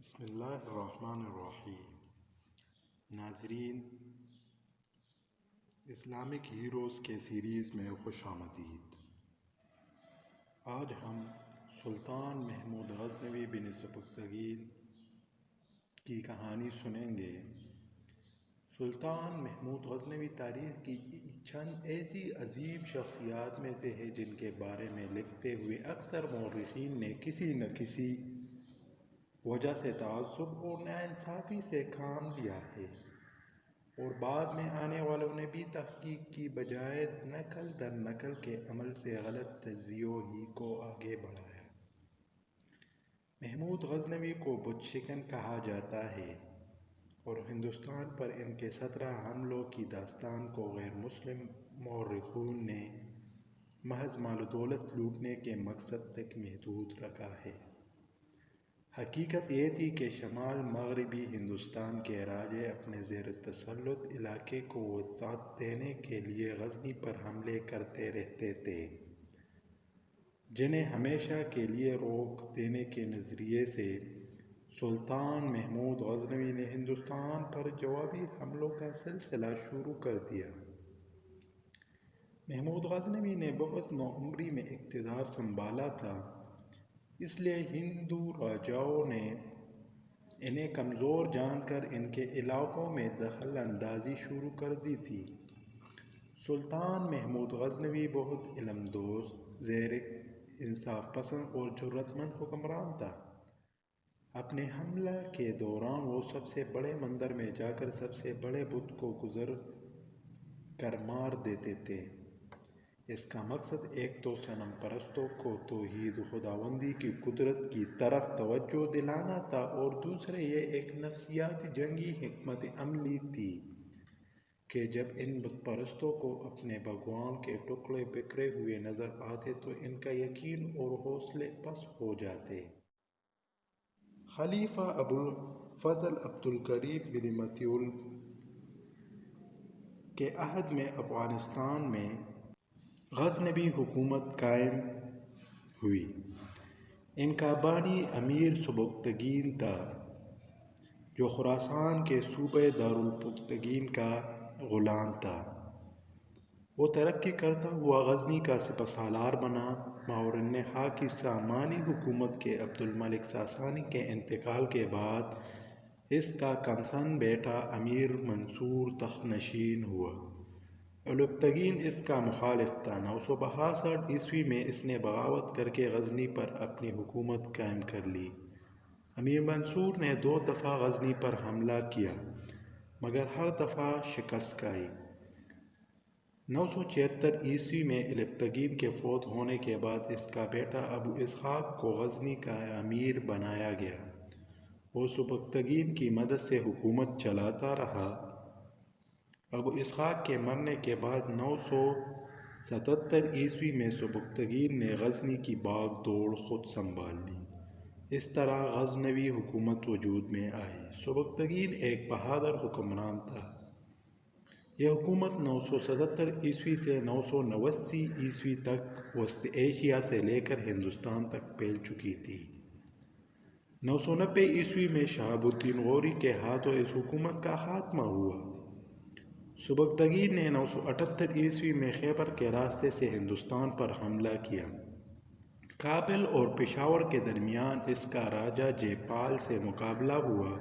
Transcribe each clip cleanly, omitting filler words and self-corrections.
بسم اللہ الرحمن الرحیم۔ ناظرین، اسلامک ہیروز کے سیریز میں خوش آمدید۔ آج ہم سلطان محمود غزنوی بن سبکتگین کی کہانی سنیں گے۔ سلطان محمود غزنوی تاریخ کی چند ایسی عظیم شخصیات میں سے ہے جن کے بارے میں لکھتے ہوئے اکثر مورخین نے کسی نہ کسی وجہ سے تعصب اور ناانصافی سے کام لیا ہے، اور بعد میں آنے والوں نے بھی تحقیق کی بجائے نقل در نقل کے عمل سے غلط تجزیوں ہی کو آگے بڑھایا۔ محمود غزنوی کو بت شکن کہا جاتا ہے، اور ہندوستان پر ان کے 17 حملوں کی داستان کو غیر مسلم مورخین نے محض مال و دولت لوٹنے کے مقصد تک محدود رکھا ہے۔ حقیقت یہ تھی کہ شمال مغربی ہندوستان کے راجے اپنے زیر تسلط علاقے کو وسعت دینے کے لیے غزنی پر حملے کرتے رہتے تھے، جنہیں ہمیشہ کے لیے روک دینے کے نظریے سے سلطان محمود غزنوی نے ہندوستان پر جوابی حملوں کا سلسلہ شروع کر دیا۔ محمود غزنوی نے بہت نوعمری میں اقتدار سنبھالا تھا، اس لیے ہندو راجاؤں نے انہیں کمزور جان کر ان کے علاقوں میں دخل اندازی شروع کر دی تھی۔ سلطان محمود غزنوی بہت علم دوست، زیر انصاف پسند اور جرأت مند حکمران تھا۔ اپنے حملہ کے دوران وہ سب سے بڑے مندر میں جا کر سب سے بڑے بت کو گزر کر مار دیتے تھے۔ اس کا مقصد ایک تو صنم پرستوں کو توحید خداوندی کی قدرت کی طرف توجہ دلانا تھا، اور دوسرے یہ ایک نفسیاتی جنگی حکمت عملی تھی کہ جب ان بت پرستوں کو اپنے بھگوان کے ٹکڑے بکھرے ہوئے نظر آتے تو ان کا یقین اور حوصلے پست ہو جاتے۔ خلیفہ ابوالفضل عبدالکریم بن مطیع کے عہد میں افغانستان میں غزنوی حکومت قائم ہوئی۔ ان کا بانی امیر سبکتگین تھا، جو خراسان کے صوبہ دارالپختگین کا غلام تھا۔ وہ ترقی کرتا ہوا غزنی کا سپہ سالار بنا۔ ماوراءالنہر کی سامانی حکومت کے عبدالملک ساسانی کے انتقال کے بعد اس کا کم سن بیٹا امیر منصور تخت نشین ہوا۔ الپتگین اس کا مخالف تھا۔ 962 عیسوی میں اس نے بغاوت کر کے غزنی پر اپنی حکومت قائم کر لی۔ امیر منصور نے 2 دفعہ غزنی پر حملہ کیا، مگر ہر دفعہ شکست کھائی۔ 976 عیسوی میں الپتگین کے فوت ہونے کے بعد اس کا بیٹا ابو اسحاق کو غزنی کا امیر بنایا گیا۔ وہ سبکتگین کی مدد سے حکومت چلاتا رہا۔ ابو اسحاق کے مرنے کے بعد 977 عیسوی میں سبکتگین نے غزنی کی باغ دوڑ خود سنبھال لی۔ اس طرح غزنوی حکومت وجود میں آئی۔ سبکتگین ایک بہادر حکمران تھا۔ یہ حکومت 977 عیسوی سے 989 عیسوی تک وسط ایشیا سے لے کر ہندوستان تک پھیل چکی تھی۔ 990 عیسوی میں شہاب الدین غوری کے ہاتھوں اس حکومت کا خاتمہ ہوا۔ سبکتگین نے 978 عیسوی میں خیبر کے راستے سے ہندوستان پر حملہ کیا۔ کابل اور پشاور کے درمیان اس کا راجہ جے پال سے مقابلہ ہوا۔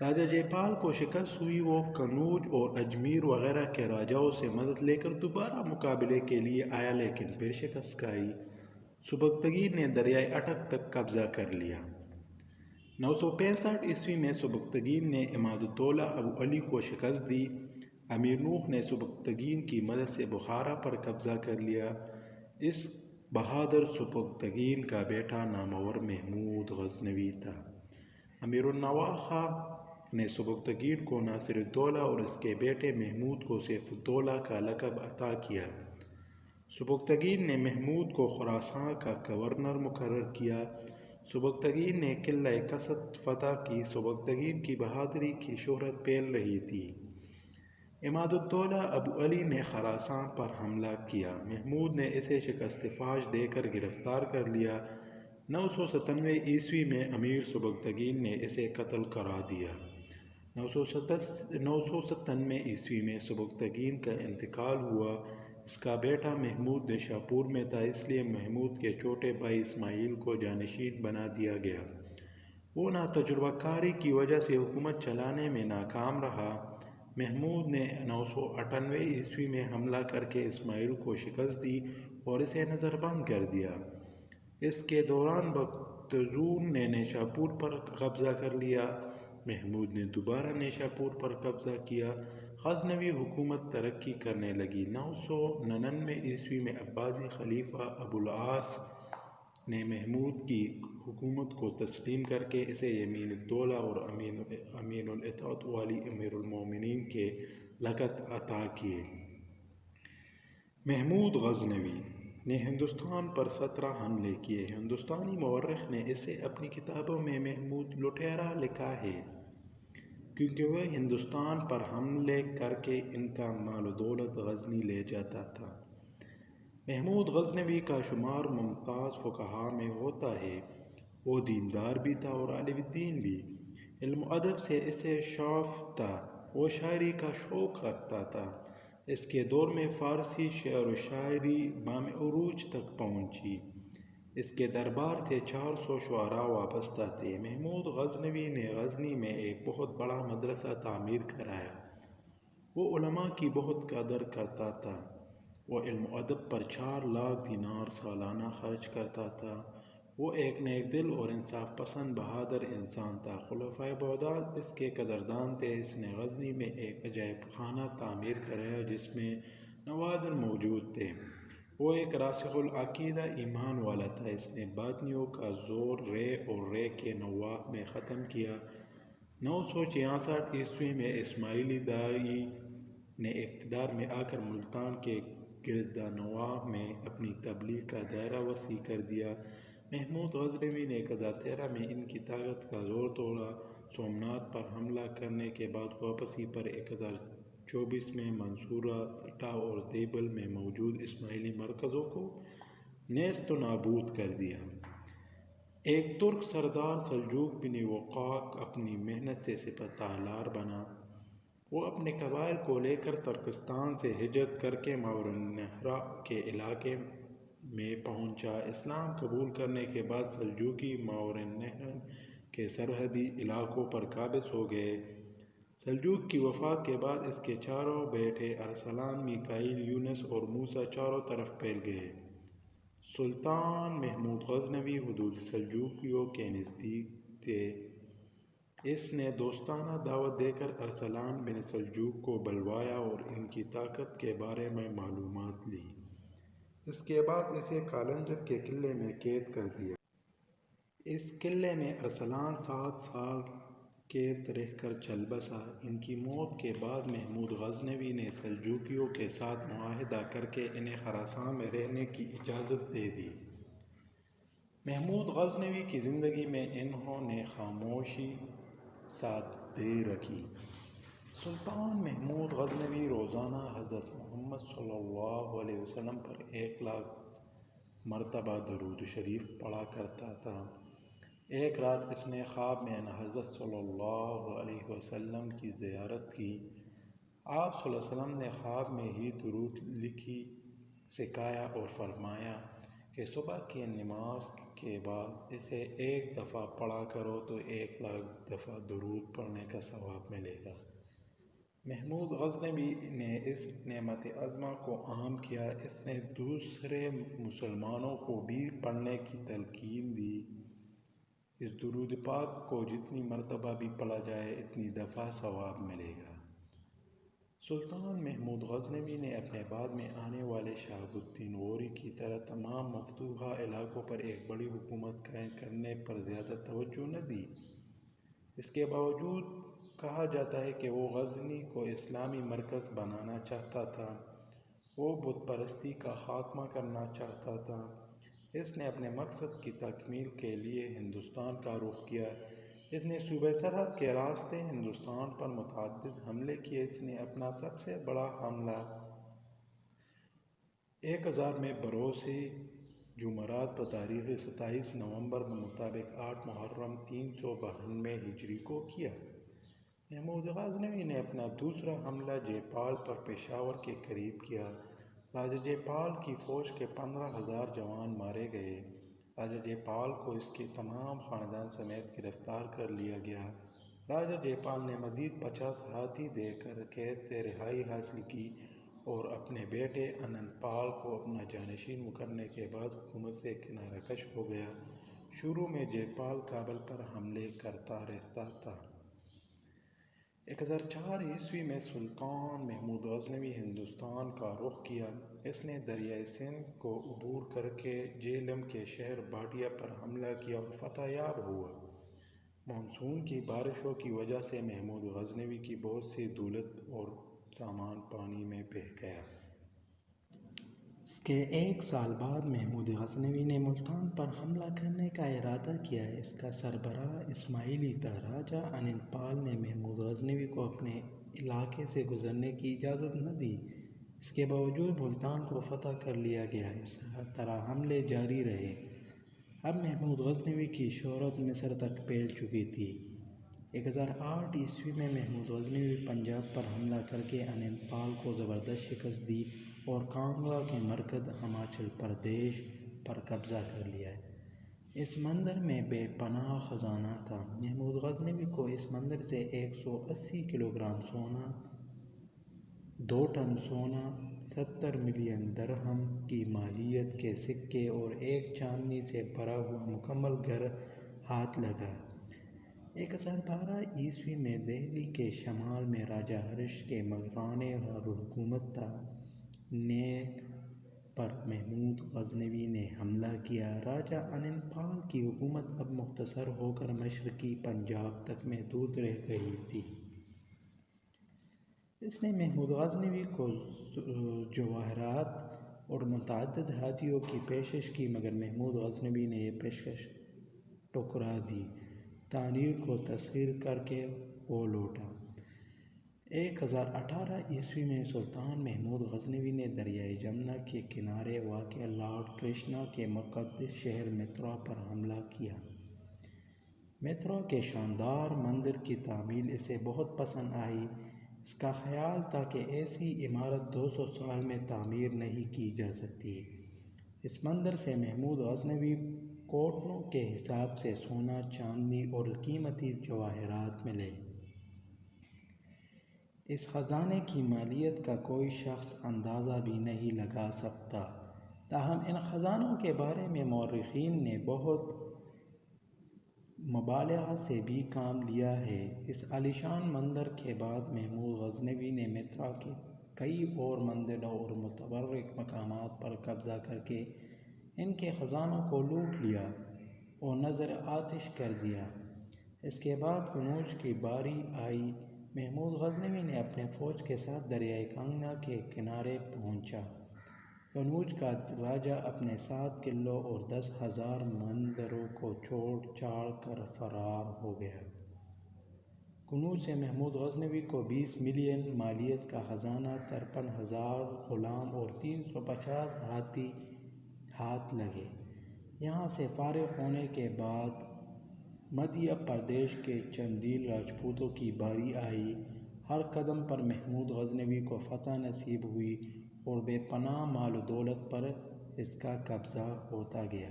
راجہ جے پال کو شکست ہوئی۔ وہ کنوج اور اجمیر وغیرہ کے راجاؤں سے مدد لے کر دوبارہ مقابلے کے لیے آیا، لیکن پھر شکست کھائی۔ سبکتگین نے دریائے اٹک تک قبضہ کر لیا۔ 965 عیسوی میں سبکتگین نے عماد الدولہ ابو علی کو شکست دی۔ امیر نوح نے سبکتگین کی مدد سے بخارا پر قبضہ کر لیا۔ اس بہادر سبکتگین کا بیٹا نامور محمود غزنوی تھا۔ امیر النواخا نے سبکتگین کو ناصر الدولہ اور اس کے بیٹے محمود کو سیف الدولہ کا لقب عطا کیا۔ سبکتگین نے محمود کو خراسان کا گورنر مقرر کیا۔ سبکتگین نے قلعہ قصد فتح کی۔ سبکتگین کی بہادری کی شہرت پھیل رہی تھی۔ عماد الدولہ ابو علی نے خراسان پر حملہ کیا۔ محمود نے اسے شکست فاش دے کر گرفتار کر لیا۔ 997 میں امیر سبکتگین نے اسے قتل کرا دیا۔ 997 میں سبکتگین کا انتقال ہوا۔ اس کا بیٹا محمود نیشاپور میں تھا، اس لیے محمود کے چھوٹے بھائی اسماعیل کو جانشین بنا دیا گیا۔ وہ ناتجربہ کاری کی وجہ سے حکومت چلانے میں ناکام رہا۔ محمود نے 998 میں حملہ کر کے اسماعیل کو شکست دی اور اسے نظر بند کر دیا۔ اس کے دوران بگتزون نے نیشاپور پر قبضہ کر لیا۔ محمود نے دوبارہ نیشاپور پر قبضہ کیا۔ غزنوی حکومت ترقی کرنے لگی۔ 999 میں عباسی خلیفہ ابوالعاص نے محمود کی حکومت کو تسلیم کر کے اسے یمین الدولہ اور امین الاطاعت والی امیر المومنین کے لقب عطا کیے۔ محمود غزنوی نے ہندوستان پر 17 حملے کیے۔ ہندوستانی مورخ نے اسے اپنی کتابوں میں محمود لٹیرا لکھا ہے، کیونکہ وہ ہندوستان پر حملے کر کے ان کا مال و دولت غزنی لے جاتا تھا۔ محمود غزنوی کا شمار ممتاز فقہاء میں ہوتا ہے۔ وہ دیندار بھی تھا اور عالم دین بھی۔ علم و ادب سے اسے شغف تھا۔ وہ شاعری کا شوق رکھتا تھا۔ اس کے دور میں فارسی شعر و شاعری بام عروج تک پہنچی۔ اس کے دربار سے 400 شعراء وابستہ تھے۔ محمود غزنوی نے غزنی میں ایک بہت بڑا مدرسہ تعمیر کرایا۔ وہ علماء کی بہت قدر کرتا تھا۔ وہ علم و ادب پر 4 لاکھ دینار سالانہ خرچ کرتا تھا۔ وہ ایک نیک دل اور انصاف پسند بہادر انسان تھا۔ خلفائے بغداد اس کے قدردان تھے۔ اس نے غزنی میں ایک عجائب خانہ تعمیر کرایا جس میں نوادر موجود تھے۔ وہ ایک راسخ العقیدہ ایمان والا تھا۔ اس نے باطنیوں کا زور رے اور رے کے نواح میں ختم کیا۔ 966 میں اسماعیلی داعی نے اقتدار میں آ کر ملتان کے گردہ نواح میں اپنی تبلیغ کا دائرہ وسیع کر دیا۔ محمود غزنوی نے 1013 میں ان کی طاقت کا زور توڑا۔ سومنات پر حملہ کرنے کے بعد واپسی پر 1024 میں منصورہ، تٹا اور دیبل میں موجود اسماعیلی مرکزوں کو نیست و نابود کر دیا۔ ایک ترک سردار سلجوق بن وقاق اپنی محنت سے سپہ تالار بنا۔ وہ اپنے قبائل کو لے کر ترکستان سے ہجرت کر کے ماوراءالنہر کے علاقے میں پہنچا۔ اسلام قبول کرنے کے بعد سلجوقی ماوراءالنہر کے سرحدی علاقوں پر قابض ہو گئے۔ سلجوق کی وفات کے بعد اس کے 4 بیٹے ارسلان، میکائیل، یونس اور موسیٰ چاروں طرف پھیل گئے۔ سلطان محمود غزنوی حدود سلجوقیوں کے نزدیک تھے۔ اس نے دوستانہ دعوت دے کر ارسلان بن سلجوق کو بلوایا اور ان کی طاقت کے بارے میں معلومات لی۔ اس کے بعد اسے قلندر کے قلعے میں قید کر دیا۔ اس قلعے میں ارسلان 7 سال قید رہ کر چل بسا۔ ان کی موت کے بعد محمود غزنوی نے سلجوقیوں کے ساتھ معاہدہ کر کے انہیں خراسان میں رہنے کی اجازت دے دی۔ محمود غزنوی کی زندگی میں انہوں نے خاموشی سادگی رکھی۔ سلطان محمود غزنوی روزانہ حضرت محمد صلی اللہ علیہ وسلم پر 1,00,000 مرتبہ درود شریف پڑھا کرتا تھا۔ ایک رات اس نے خواب میں حضرت صلی اللہ علیہ وسلم کی زیارت کی۔ آپ صلی اللہ علیہ وسلم نے خواب میں ہی درود لکھی سکھایا اور فرمایا کہ صبح کی نماز کے بعد اسے 1 دفعہ پڑھا کرو تو 1,00,000 دفعہ درود پڑھنے کا ثواب ملے گا۔ محمود غزنوی نے اس نعمت عظمہ کو عام کیا۔ اس نے دوسرے مسلمانوں کو بھی پڑھنے کی تلقین دی۔ اس درود پاک کو جتنی مرتبہ بھی پڑھا جائے اتنی دفعہ ثواب ملے گا۔ سلطان محمود غزنوی نے اپنے بعد میں آنے والے شہاب الدین غوری کی طرح تمام مفتوحہ علاقوں پر ایک بڑی حکومت قائم کرنے پر زیادہ توجہ نہ دی۔ اس کے باوجود کہا جاتا ہے کہ وہ غزنی کو اسلامی مرکز بنانا چاہتا تھا۔ وہ بت پرستی کا خاتمہ کرنا چاہتا تھا۔ اس نے اپنے مقصد کی تکمیل کے لیے ہندوستان کا رخ کیا۔ اس نے صوبہ سرحد کے راستے ہندوستان پر متعدد حملے کیے۔ اس نے اپنا سب سے بڑا حملہ 1000 میں بروسی جمعرات بتاریخ 27 نومبر بمطابق 8 محرم 392 ہجری کو کیا۔ محمود غزنوی نے اپنا دوسرا حملہ جے پال پر پشاور کے قریب کیا۔ راجہ جے پال کی فوج کے 15,000 جوان مارے گئے۔ راجہ جے پال کو اس کے تمام خاندان سمیت گرفتار کر لیا گیا۔ راجہ جے پال نے مزید 50 ہاتھی دے کر قید سے رہائی حاصل کی اور اپنے بیٹے اننت پال کو اپنا جانشین مقررنے کے بعد حکومت سے کنارہ کش ہو گیا۔ شروع میں جے پال کابل پر حملے کرتا رہتا تھا۔ 1004 عیسوی میں سلطان محمود غزنوی ہندوستان کا رخ کیا۔ اس نے دریائے سندھ کو عبور کر کے جہلم کے شہر باٹیا پر حملہ کیا اور فتح یاب ہوا۔ مانسون کی بارشوں کی وجہ سے محمود غزنوی کی بہت سی دولت اور سامان پانی میں بہہ گیا۔ اس کے ایک سال بعد محمود غزنوی نے ملتان پر حملہ کرنے کا ارادہ کیا۔ اس کا سربراہ اسماعیلی تھا۔ راجہ اننت پال نے محمود غزنوی کو اپنے علاقے سے گزرنے کی اجازت نہ دی۔ اس کے باوجود ملتان کو فتح کر لیا گیا۔ اس طرح حملے جاری رہے۔ اب محمود غزنوی کی شہرت مصر تک پھیل چکی تھی۔ 1008 عیسوی میں محمود غزنوی پنجاب پر حملہ کر کے اننت پال کو زبردست شکست دی اور کانگڑا کے مرکز ہماچل پردیش پر قبضہ کر لیا۔ اس مندر میں بے پناہ خزانہ تھا۔ محمود غزنوی کو اس مندر سے 180 کلوگرام سونا، 2 ٹن سونا، 70 ملین درہم کی مالیت کے سکے اور ایک چاندنی سے بھرا ہوا مکمل گھر ہاتھ لگا۔ 1012 عیسوی میں دہلی کے شمال میں راجہ ہرش کے مکرانہ دارالحکومت تھا۔ نیک پر محمود غزنوی نے حملہ کیا۔ راجہ اننت پال کی حکومت اب مختصر ہو کر مشرقی پنجاب تک محدود رہ گئی تھی۔ اس نے محمود غزنوی کو جواہرات اور متعدد ہاتھیوں کی پیشکش کی مگر محمود غزنوی نے یہ پیشکش ٹھکرا دی۔ تعینات کو تسخیر کر کے وہ لوٹا۔ 1018 عیسوی میں سلطان محمود غزنوی نے دریائے جمنا کے کنارے واقع لارڈ کرشنا کے مقدس شہر متھرا پر حملہ کیا۔ متھرا کے شاندار مندر کی تعمیر اسے بہت پسند آئی۔ اس کا خیال تھا کہ ایسی عمارت 200 سال میں تعمیر نہیں کی جا سکتی۔ اس مندر سے محمود غزنوی کوٹنوں کے حساب سے سونا، چاندی اور قیمتی جواہرات ملے۔ اس خزانے کی مالیت کا کوئی شخص اندازہ بھی نہیں لگا سکتا۔ تاہم ان خزانوں کے بارے میں مورخین نے بہت مبالغہ سے بھی کام لیا ہے۔ اس عالیشان مندر کے بعد محمود غزنوی نے متھرا کے کئی اور مندروں اور متبرک مقامات پر قبضہ کر کے ان کے خزانوں کو لوٹ لیا اور نذر آتش کر دیا۔ اس کے بعد قنوج کی باری آئی۔ محمود غزنوی نے اپنے فوج کے ساتھ دریائے گنگا کے کنارے پہنچا۔ قنوج کا راجہ اپنے 7 قلعوں اور 10,000 مندروں کو چھوڑ چھاڑ کر فرار ہو گیا۔ قنوج سے محمود غزنوی کو 20 ملین مالیت کا خزانہ، 53,000 غلام اور 350 ہاتھی ہاتھ لگے۔ یہاں سے فارغ ہونے کے بعد مدھیہ پردیش کے چندیل راجپوتوں کی باری آئی۔ ہر قدم پر محمود غزنوی کو فتح نصیب ہوئی اور بے پناہ مال و دولت پر اس کا قبضہ ہوتا گیا۔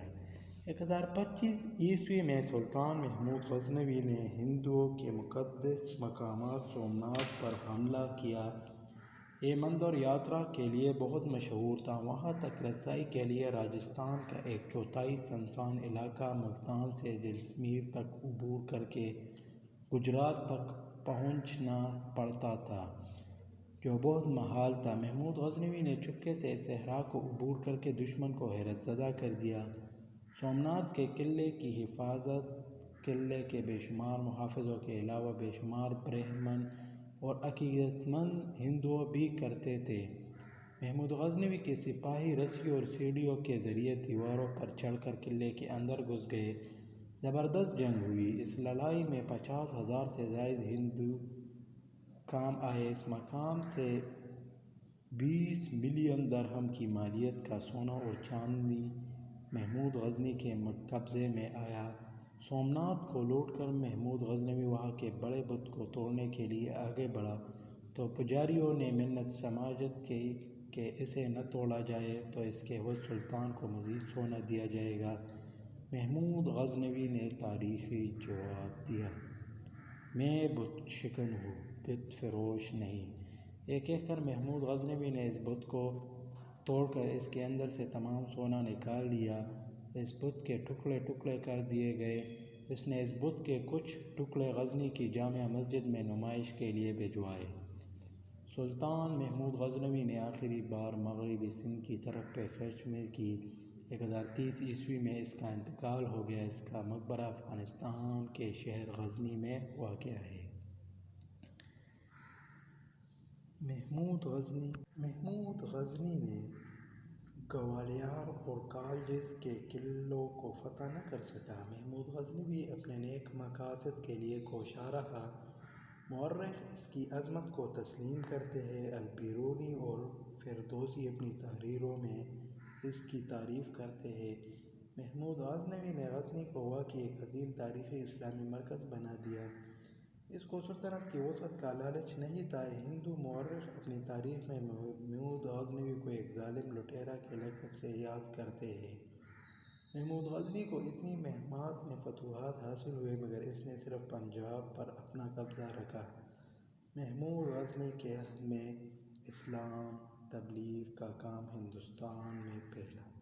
1025 عیسوی میں سلطان محمود غزنوی نے ہندوؤں کے مقدس مقامات سومناتھ پر حملہ کیا۔ یہ مندر یاترا کے لیے بہت مشہور تھا۔ وہاں تک رسائی کے لیے راجستھان کا 1/4 سنسان علاقہ ملتان سے جیسلمیر تک عبور کر کے گجرات تک پہنچنا پڑتا تھا، جو بہت محال تھا۔ محمود غزنوی نے چپکے سے اس صحرا کو عبور کر کے دشمن کو حیرت زدہ کر دیا۔ سومناتھ کے قلعے کی حفاظت قلعے کے بے شمار محافظوں کے علاوہ بے شمار برہمن اور عقیدت مند ہندو بھی کرتے تھے۔ محمود غزنوی کے سپاہی رسیوں اور سیڑھیوں کے ذریعے دیواروں پر چڑھ کر قلعے کے اندر گھس گئے۔ زبردست جنگ ہوئی۔ اس لڑائی میں 50,000 سے زائد ہندو کام آئے۔ اس مقام سے 20 ملین درہم کی مالیت کا سونا اور چاندی محمود غزنی کے قبضے میں آیا۔ سومنات کو لوٹ کر محمود غزنوی وہاں کے بڑے بت کو توڑنے کے لیے آگے بڑھا تو پجاریوں نے منت سماجت کی کہ اسے نہ توڑا جائے تو اس کے عوض سلطان کو مزید سونا دیا جائے گا۔ محمود غزنوی نے تاریخی جواب دیا، میں بت شکن ہوں، بت فروش نہیں۔ یہ کہہ کر محمود غزنوی نے اس بت کو توڑ کر اس کے اندر سے تمام سونا نکال لیا۔ اس بت کے ٹکڑے ٹکڑے کر دیے گئے۔ اس نے اس بت کے کچھ ٹکڑے غزنی کی جامع مسجد میں نمائش کے لیے بھجوائے۔ سلطان محمود غزنوی نے آخری بار مغربی سندھ کی طرف پیشقدمی کی۔ 1030 عیسوی میں اس کا انتقال ہو گیا۔ اس کا مقبرہ افغانستان کے شہر غزنی میں واقع ہے۔ محمود غزنی نے گوالیار اور کالج کے قلعوں کو فتح نہ کر سکا۔ محمود غزنوی اپنے نیک مقاصد کے لیے کوشاں رہا۔ مورخ اس کی عظمت کو تسلیم کرتے ہیں۔ البیرونی اور فردوسی اپنی تحریروں میں اس کی تعریف کرتے ہیں۔ محمود غزنوی نے غزنی کو واقع ایک عظیم تاریخی اسلامی مرکز بنا دیا۔ اس کو سلطنت کی وسعت کا لالچ نہیں تھا۔ ہندو مورخ اپنی تاریخ میں محمود غزنوی کو ایک ظالم لٹیرا کے لقب سے یاد کرتے ہیں۔ محمود غزنوی کو اتنی مہمات میں فتوحات حاصل ہوئے مگر اس نے صرف پنجاب پر اپنا قبضہ رکھا۔ محمود غزنوی کے میں اسلام تبلیغ کا کام ہندوستان میں پھیلا۔